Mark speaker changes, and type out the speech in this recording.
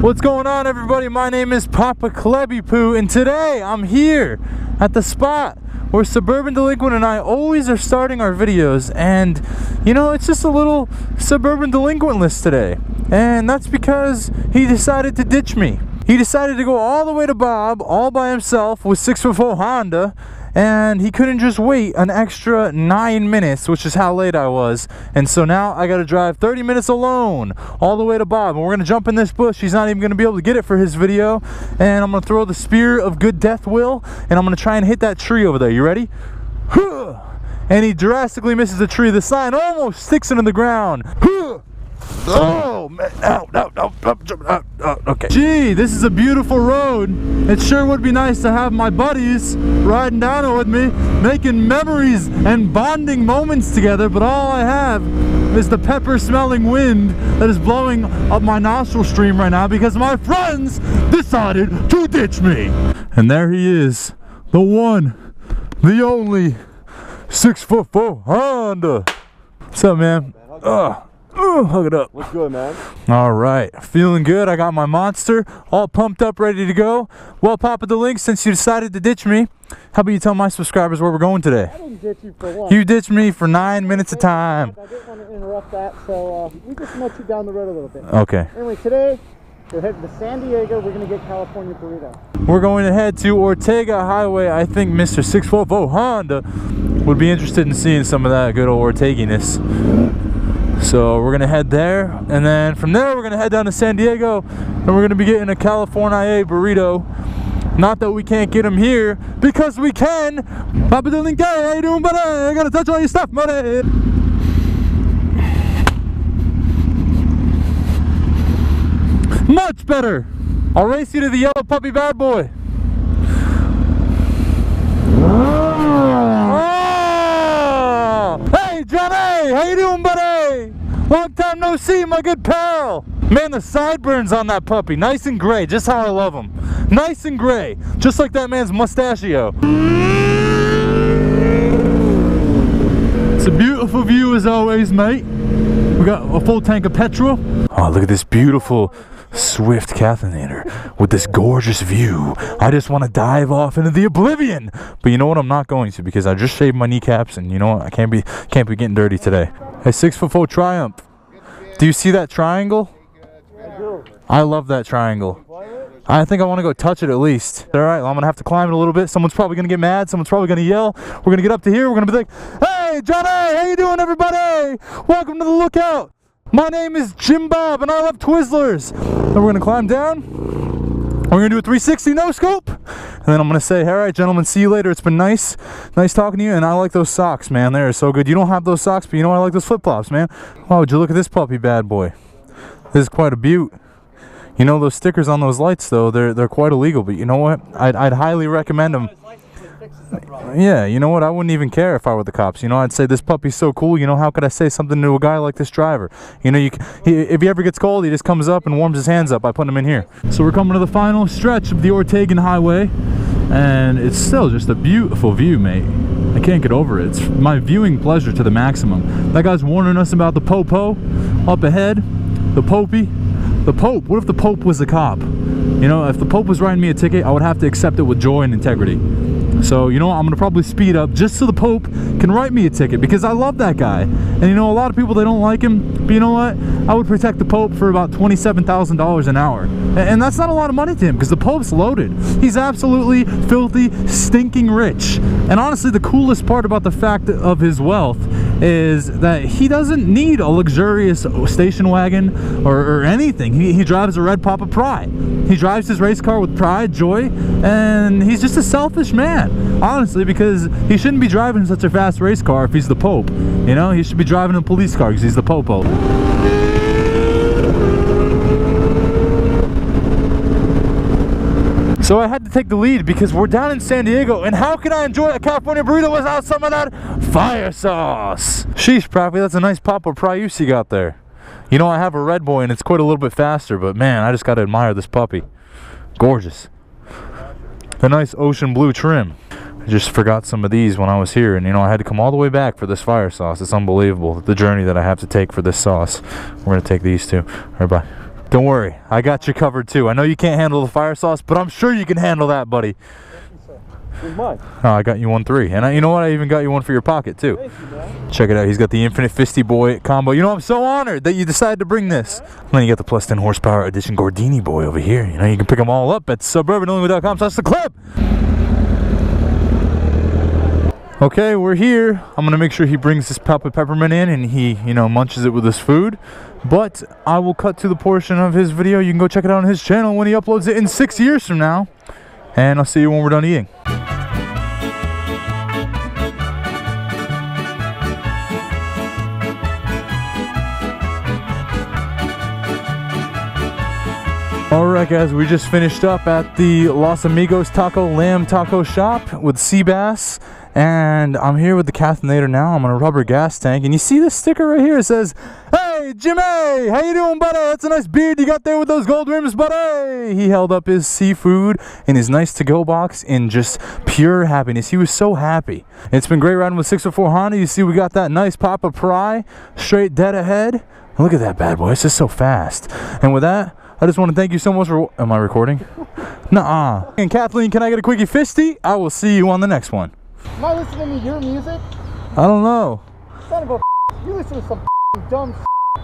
Speaker 1: What's going on, everybody? My name is Papa Klebby Poo, and today I'm here at the spot where Suburban Delinquent and I always are starting our videos. And you know, it's just a little Suburban Delinquent list today, and that's because he decided to ditch me. He decided to go all the way to Bob all by himself with 6'4" Honda, and he couldn't just wait an extra 9 minutes, which is how late I was. And so now I gotta drive 30 minutes alone all the way to Bob, and we're gonna jump in this bush. He's not even gonna be able to get it for his video, and I'm gonna throw the spear of good death will, and I'm gonna try and hit that tree over there. You ready? And he drastically misses the tree. The sign almost sticks into the ground. Oh man, okay. Gee, this is a beautiful road. It sure would be nice to have my buddies riding down it with me, making memories and bonding moments together, but all I have is the pepper smelling wind that is blowing up my nostril stream right now because my friends decided to ditch me. And there he is, the one, the only 6'4" Honda. What's up, man? Hug it up.
Speaker 2: What's good, man?
Speaker 1: All right, feeling good. I got my monster all pumped up, ready to go. Well, Papa Delink, since you decided to ditch me, how about you tell my subscribers where we're going today?
Speaker 2: I didn't ditch you for long.
Speaker 1: You ditched me for 9 minutes of time.
Speaker 2: I didn't want to interrupt that, so we just met you down the road a little bit.
Speaker 1: Okay.
Speaker 2: Anyway, today we're heading to San Diego. We're going to get California burrito.
Speaker 1: We're going to head to Ortega Highway. I think Mr. 6'4" Honda would be interested in seeing some of that good old Orteginess. So we're gonna head there, and then from there we're gonna head down to San Diego, and we're gonna be getting a California burrito. Not that we can't get them here, because we can. Papa Delinquent, how you doing, buddy? I gotta touch all your stuff, buddy. Much better. I'll race you to the yellow puppy bad boy. Oh! Hey, Johnny, how you doing, buddy? Long time no see, my good pal. Man, the sideburns on that puppy, nice and gray, just how I love them. Nice and gray, just like that man's mustachio. It's a beautiful view as always, mate. We got a full tank of petrol. Oh, look at this beautiful Swift cathenator with this gorgeous view. I just want to dive off into the oblivion, but you know what, I'm not going to, because I just shaved my kneecaps, and you know what, I can't be getting dirty today. Hey, 6'4" Triumph, do you see that triangle? I love that triangle. I think I want to go touch it at least. All right, well, I'm gonna have to climb it a little bit. Someone's probably gonna get mad, someone's probably gonna yell. We're gonna get up to here, we're gonna be like, hey Johnny, how you doing, everybody? Welcome to the lookout. My name is Jim Bob, and I love Twizzlers. And we're gonna climb down. We're gonna do a 360 no scope, and then I'm gonna say, all right, gentlemen, see you later. It's been nice talking to you, and I like those socks, man. They're so good. You don't have those socks, but you know I like those flip flops, man. Oh, would you look at this puppy bad boy? This is quite a beaut. You know, those stickers on those lights, though, they're quite illegal. But you know what? I'd highly recommend them. Yeah, you know what? I wouldn't even care if I were the cops. You know, I'd say this puppy's so cool. You know, how could I say something to a guy like this driver? You know, if he ever gets cold, he just comes up and warms his hands up by putting them in here. So we're coming to the final stretch of the Ortegan Highway, and it's still just a beautiful view, mate. I can't get over it. It's my viewing pleasure to the maximum. That guy's warning us about the Popo up ahead. The Popey. The Pope. What if the Pope was a cop? You know, if the Pope was writing me a ticket, I would have to accept it with joy and integrity. So, you know, I'm going to probably speed up just so the Pope can write me a ticket, because I love that guy. And, you know, a lot of people, they don't like him. But you know what? I would protect the Pope for about $27,000 an hour. And that's not a lot of money to him, because the Pope's loaded. He's absolutely filthy, stinking rich. And honestly, the coolest part about the fact of his wealth is that he doesn't need a luxurious station wagon or anything. He drives a red Papa Pride. He drives his race car with pride, joy, and he's just a selfish man. Honestly, because he shouldn't be driving such a fast race car if he's the Pope. You know, he should be driving a police car because he's the Popo. So I had to take the lead because we're down in San Diego, and how can I enjoy a California burrito without some of that fire sauce? Sheesh, Proppy, that's a nice Papa Prius you got there. You know, I have a red boy and it's quite a little bit faster, but man, I just gotta admire this puppy. Gorgeous. The nice ocean blue trim. I just forgot some of these when I was here, and you know, I had to come all the way back for this fire sauce. It's unbelievable, the journey that I have to take for this sauce. We're gonna take these too. All right, bye. Don't worry, I got you covered too. I know you can't handle the fire sauce, but I'm sure you can handle that, buddy.
Speaker 2: Where's mine?
Speaker 1: Oh, I got you one 3. And you know what? I even got you one for your pocket too.
Speaker 2: Thank you, man.
Speaker 1: Check it out. He's got the Infinite Fisty Boy combo. You know, I'm so honored that you decided to bring this. And then you got the plus 10 horsepower edition Gordini Boy over here. You know, you can pick them all up at SuburbanDelinquent.com/theclub. Okay, we're here. I'm gonna make sure he brings this pop of peppermint in and he, you know, munches it with his food. But I will cut to the portion of his video. You can go check it out on his channel when he uploads it in 6 years from now. And I'll see you when we're done eating. Alright guys, we just finished up at the Los Amigos Lamb Taco Shop with sea bass. And I'm here with the Cathinator now. I'm on a rubber gas tank. And you see this sticker right here? It says, "Hey Jimmy, how you doing, buddy? That's a nice beard you got there with those gold rims, buddy." He held up his seafood in his nice to-go box in just pure happiness. He was so happy. It's been great riding with 604 Honda. You see we got that nice Papa Pry straight dead ahead. Look at that bad boy. It's just so fast. And with that, I just want to thank you so much for... Am I recording? Nuh-uh. And Kathleen, can I get a quickie fisty? I will see you on the next one.
Speaker 2: Am I listening to your music?
Speaker 1: I don't know.
Speaker 2: Son of a you listen to some dumb